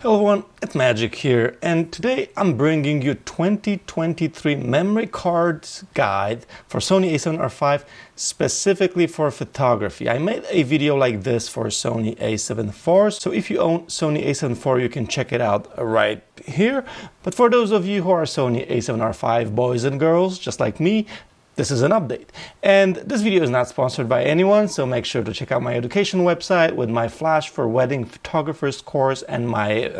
Hello everyone, it's Magic here, and today I'm bringing you 2023 memory cards guide for Sony A7RV specifically for photography. I made a video like this for Sony A7 IV, so if you own Sony A7 IV you can check it out right here. But for those of you who are Sony A7RV boys and girls just like me, this is an update. And this video is not sponsored by anyone, so make sure to check out my education website with my Flash for Wedding Photographers course and my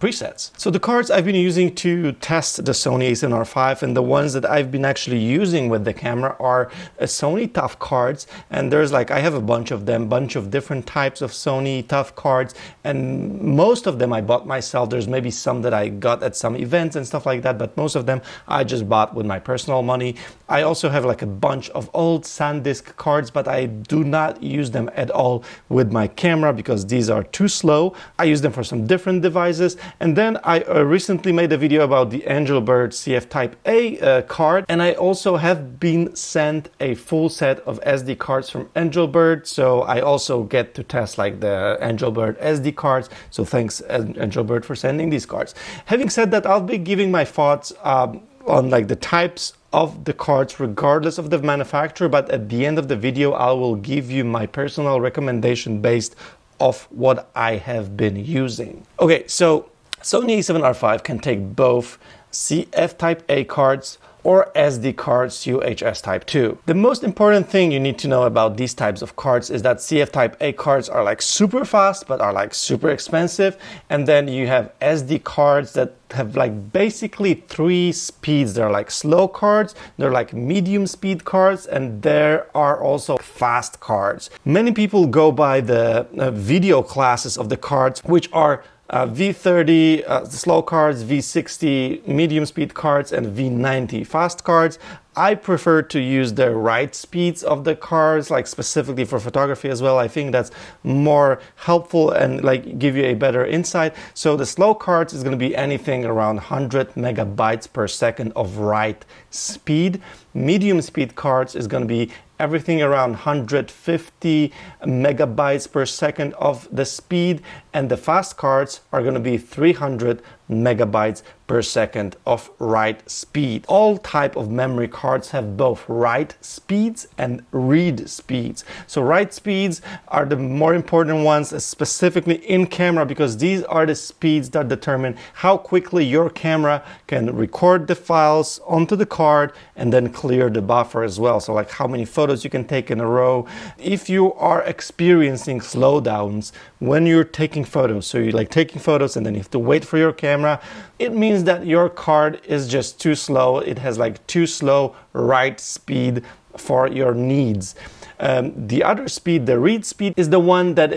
presets. So the cards I've been using to test the Sony A7RV and the ones that I've been actually using with the camera are Sony TUF cards. And there's I have a bunch of them, bunch of different types of Sony TUF cards, and most of them I bought myself. There's maybe some that I got at some events and stuff like that, but most of them I just bought with my personal money. I also have a bunch of old SanDisk cards, but I do not use them at all with my camera because these are too slow. I use them for some different devices. And then I recently made a video about the Angelbird CF Type A card, and I also have been sent a full set of SD cards from Angelbird, so I also get to test the Angelbird SD cards. So thanks Angelbird for sending these cards. Having said that, I'll be giving my thoughts on the types of the cards regardless of the manufacturer, but at the end of the video I will give you my personal recommendation based off what I have been using. Okay, so Sony A7RV can take both CF Type A cards or SD cards UHS Type 2. The most important thing you need to know about these types of cards is that CF Type A cards are super fast but are super expensive, and then you have SD cards that have basically three speeds. They're slow cards, they're medium speed cards, and there are also fast cards. Many people go by the video classes of the cards, which are V30 slow cards, V60 medium speed cards, and V90 fast cards. I prefer to use the right speeds of the cards, specifically for photography as well. I think that's more helpful and give you a better insight. So the slow cards is going to be anything around 100 megabytes per second of write speed. Medium speed cards is going to be everything around 150 megabytes per second of the speed, and the fast cards are going to be 300 megabytes per second of write speed. All type of memory cards have both write speeds and read speeds. So write speeds are the more important ones, specifically in camera, because these are the speeds that determine how quickly your camera can record the files onto the card and then clear the buffer as well. So how many photos you can take in a row. If you are experiencing slowdowns when you're taking photos, so you're taking photos and then you have to wait for your camera, it means that your card is just too slow. It has too slow write speed for your needs. The other speed, the read speed, is the one that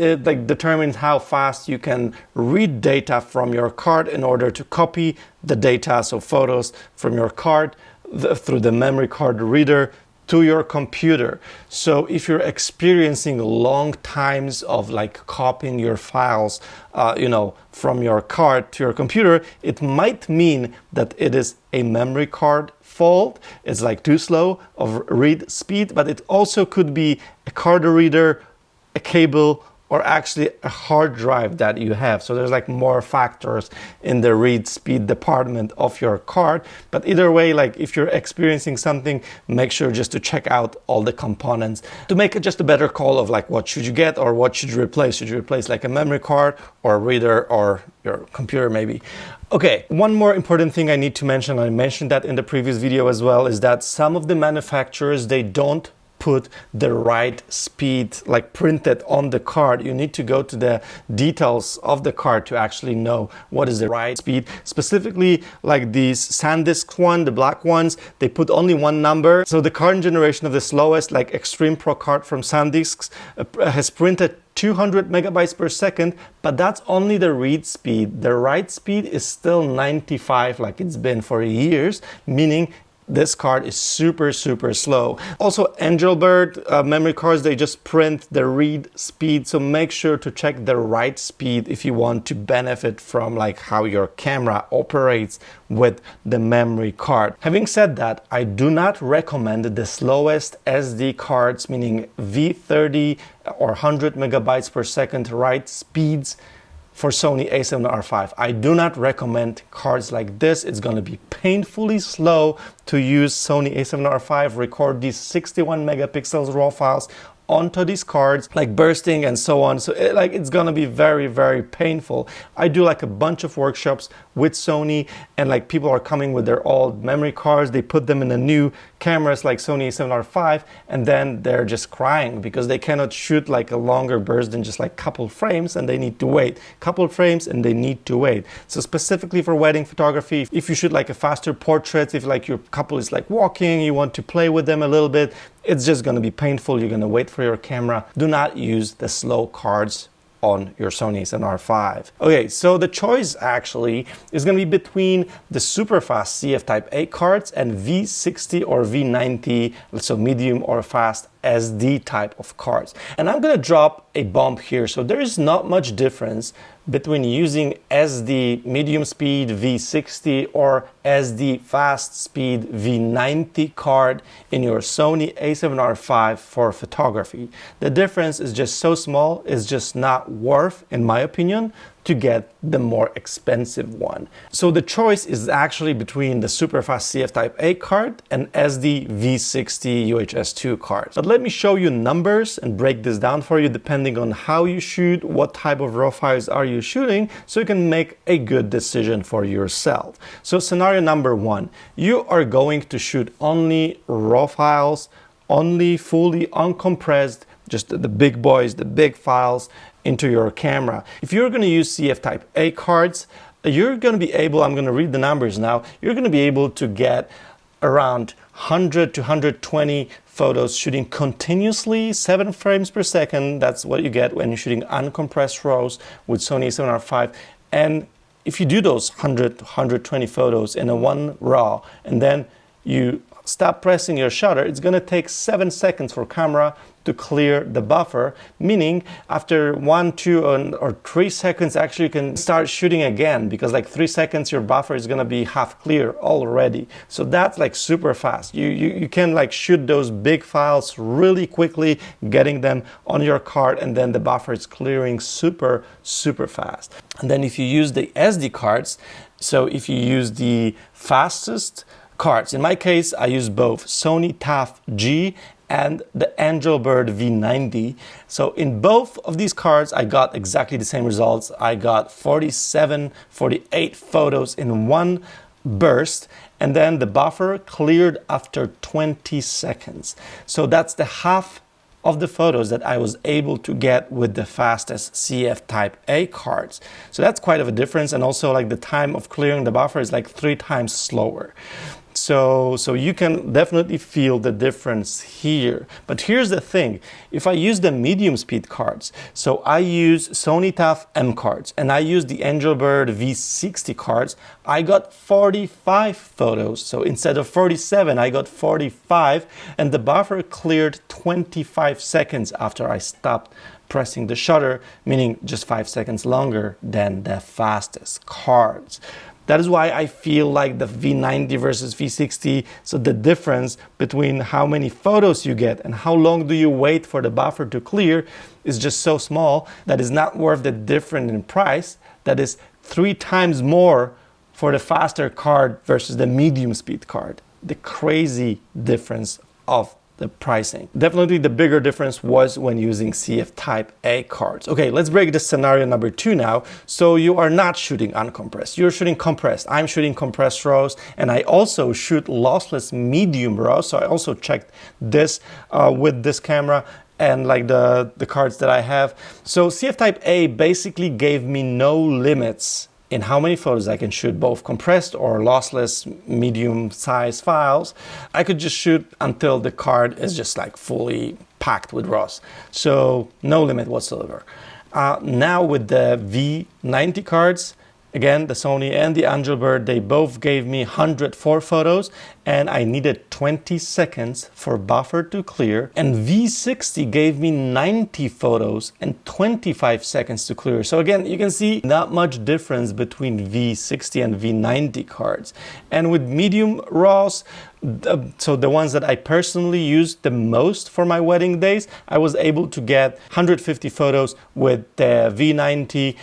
determines how fast you can read data from your card in order to copy the data, so photos from your card through the memory card reader to your computer. So if you're experiencing long times of copying your files from your card to your computer, it might mean that it is a memory card fault. It's too slow of read speed, but it also could be a card reader, a cable, or actually a hard drive that you have. So there's more factors in the read speed department of your card. But either way, if you're experiencing something, make sure just to check out all the components to make just a better call of what should you get or what should you replace. Should you replace a memory card or a reader or your computer maybe? Okay, one more important thing I need to mention, I mentioned that in the previous video as well, is that some of the manufacturers, they don't put the right speed printed on the card. You need to go to the details of the card to actually know what is the right speed. Specifically these SanDisk one, the black ones, they put only one number. So the current generation of the slowest Extreme Pro card from SanDisk has printed 200 megabytes per second, but that's only the read speed. The write speed is still 95 it's been for years, meaning this card is super slow. Also, Angelbird memory cards, they just print the read speed, so make sure to check the write speed if you want to benefit from how your camera operates with the memory card. Having said that, I do not recommend the slowest SD cards, meaning V30 or 100 megabytes per second write speeds for Sony A7RV. I do not recommend cards like this. It's going to be painfully slow to use Sony A7RV, record these 61 megapixels RAW files onto these cards, like bursting and so on. So it's gonna be very, very painful. I do like a bunch of workshops with Sony, and like people are coming with their old memory cards, they put them in the new cameras like Sony A7RV, and then they're just crying because they cannot shoot like a longer burst than just like couple frames, and they need to wait. Couple frames and they need to wait. So specifically for wedding photography, if you shoot like a faster portrait, if like your couple is like walking, you want to play with them a little bit, it's just going to be painful. You're going to wait for your camera. Do not use the slow cards on your Sony A7RV. Okay, so the choice actually is going to be between the super fast CF Type A cards and V60 or V90, so medium or fast SD type of cards. And I'm going to drop a bomb here. So there is not much difference between using SD medium speed V60 or SD fast speed V90 card in your Sony A7RV for photography. The difference is just so small, it's just not worth, in my opinion, to get the more expensive one. So the choice is actually between the superfast CF Type A card and SD V60 UHS-2 card. But let me show you numbers and break this down for you depending on how you shoot, what type of RAW files are you shooting, so you can make a good decision for yourself. So scenario number one, you are going to shoot only RAW files, only fully uncompressed, just the big boys, the big files into your camera. If you're going to use CF Type A cards, you're going to be able, I'm going to read the numbers now, you're going to be able to get around 100 to 120 photos shooting continuously, 7 frames per second. That's what you get when you're shooting uncompressed RAWs with Sony A7R5. And if you do those 100 to 120 photos in a one RAW and then you stop pressing your shutter, it's going to take 7 seconds for camera to clear the buffer, meaning after 1, 2, or 3 seconds, actually you can start shooting again, because like 3 seconds your buffer is going to be half clear already. So that's like super fast. You can like shoot those big files really quickly, getting them on your card, and then the buffer is clearing super fast. And then if you use the SD cards, so if you use the fastest cards, in my case I use both Sony TAF G and the Angelbird V90. So in both of these cards I got exactly the same results. I got 47, 48 photos in one burst, and then the buffer cleared after 20 seconds. So that's the half of the photos that I was able to get with the fastest CF Type A cards. So that's quite of a difference, and also like the time of clearing the buffer is like 3 times slower. So you can definitely feel the difference here. But here's the thing, if I use the medium speed cards, so I use Sony TAF M cards and I use the Angelbird V60 cards, I got 45 photos. So instead of 47, I got 45, and the buffer cleared 25 seconds after I stopped pressing the shutter, meaning just 5 seconds longer than the fastest cards. That is why I feel like the V90 versus V60, so the difference between how many photos you get and how long do you wait for the buffer to clear is just so small that is not worth the difference in price. That is 3 times more for the faster card versus the medium speed card. The crazy difference of the pricing. Definitely the bigger difference was when using CF Type A cards. Okay, let's break this scenario number 2 now. So you are not shooting uncompressed, you're shooting compressed. I'm shooting compressed RAWs, and I also shoot lossless medium RAWs. So I also checked this with this camera and like the cards that I have. So CF Type A basically gave me no limits in how many photos I can shoot, both compressed or lossless medium size files. I could just shoot until the card is just like fully packed with RAWs. So no limit whatsoever. Now with the V90 cards, again, the Sony and the Angelbird, they both gave me 104 photos, and I needed 20 seconds for buffer to clear. And V60 gave me 90 photos and 25 seconds to clear. So again, you can see not much difference between V60 and V90 cards. And with medium RAWs, so the ones that I personally used the most for my wedding days, I was able to get 150 photos with the V90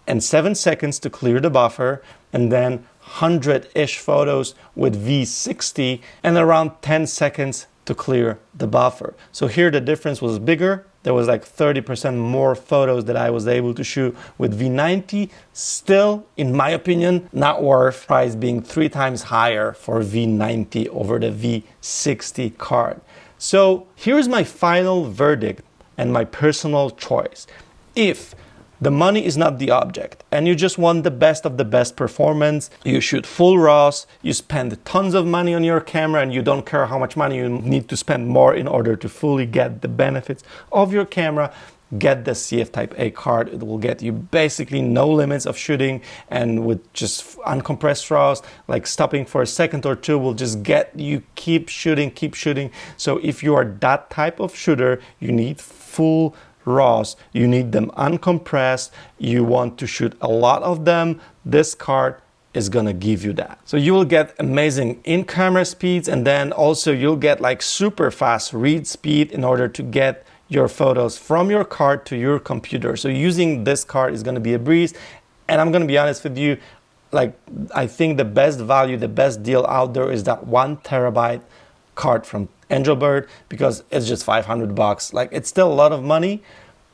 and 7 seconds to clear the buffer, and then 100-ish photos with V60 and around 10 seconds to clear the buffer. So here the difference was bigger. There was like 30% more photos that I was able to shoot with V90. Still, in my opinion, not worth price being 3 times higher for V90 over the V60 card. So here's my final verdict and my personal choice. If the money is not the object and you just want the best of the best performance, you shoot full RAWs, you spend tons of money on your camera and you don't care how much money you need to spend more in order to fully get the benefits of your camera, get the CF Type A card. It will get you basically no limits of shooting, and with just uncompressed RAWs, like stopping for a second or two will just get you keep shooting. So if you are that type of shooter, you need full RAWs, you need them uncompressed, you want to shoot a lot of them, this card is gonna give you that. So you will get amazing in-camera speeds, and then also you'll get like super fast read speed in order to get your photos from your card to your computer. So using this card is gonna be a breeze. And I'm gonna be honest with you, like I think the best value, the best deal out there is that 1 terabyte card from Angelbird, because it's just $500. Like, it's still a lot of money,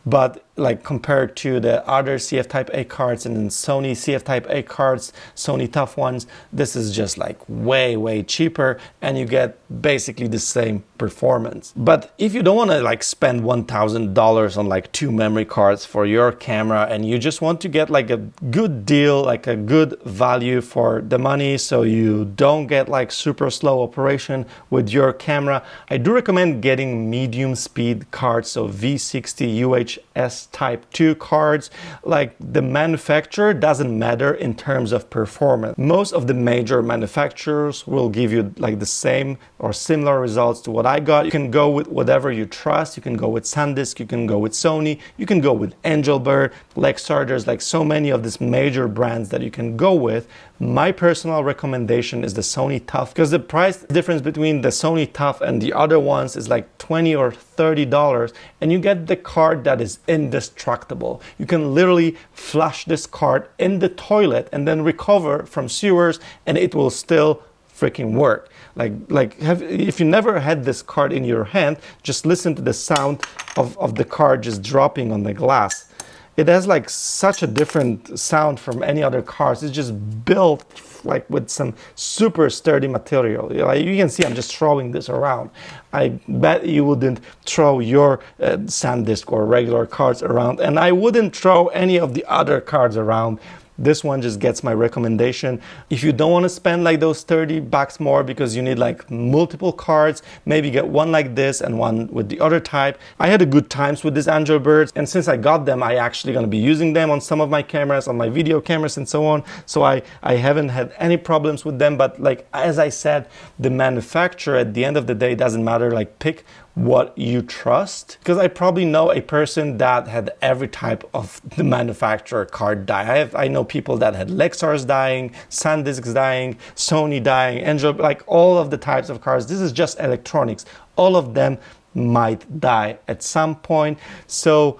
but like compared to the other CF Type A cards and Sony CF Type A cards, Sony tough ones, this is just like way cheaper, and you get basically the same performance. But if you don't want to like spend $1,000 on like 2 memory cards for your camera, and you just want to get like a good deal, like a good value for the money, so you don't get like super slow operation with your camera, I do recommend getting medium speed cards, so V60 UHS Type 2 cards. Like, the manufacturer doesn't matter in terms of performance. Most of the major manufacturers will give you like the same or similar results to what I got. You can go with whatever you trust. You can go with SanDisk, you can go with Sony, you can go with Angelbird, Lexar. There's like so many of these major brands that you can go with. My personal recommendation is the Sony Tough, because the price difference between the Sony Tough and the other ones is like $20 or $30, and you get the card that is indestructible. You can literally flush this card in the toilet and then recover from sewers, and it will still freaking work. If you never had this card in your hand, just listen to the sound of the card just dropping on the glass. It has like such a different sound from any other cars. It's just built like with some super sturdy material. Like, you can see I'm just throwing this around. I bet you wouldn't throw your SanDisk or regular cards around, and I wouldn't throw any of the other cards around. This one just gets my recommendation. If you don't want to spend like those $30 more because you need like multiple cards, maybe get one like this and one with the other type. I had a good times with these Angelbirds, and since I got them, I actually going to be using them on some of my cameras, on my video cameras and so on. So I haven't had any problems with them. But like, as I said, the manufacturer at the end of the day doesn't matter. Like, pick what you trust, because I probably know a person that had every type of the manufacturer card die. I know people that had Lexars dying, SanDisks dying, Sony dying, Angel, like all of the types of cards. This is just electronics. All of them might die at some point. So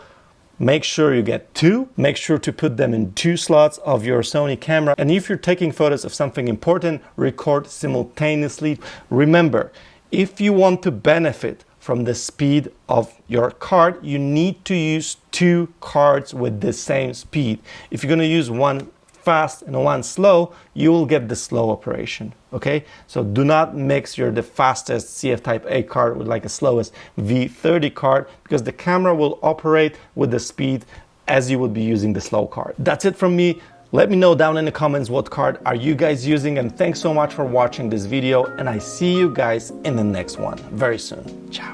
make sure you get 2. Make sure to put them in 2 slots of your Sony camera. And if you're taking photos of something important, record simultaneously. Remember, if you want to benefit from the speed of your card, you need to use 2 cards with the same speed. If you're going to use one fast and one slow, you will get the slow operation. Okay, so do not mix the fastest CF Type A card with like a slowest V30 card, because the camera will operate with the speed as you would be using the slow card. That's it from me. Let me know down in the comments what card are you guys using, and thanks so much for watching this video, and I see you guys in the next one very soon. Ciao.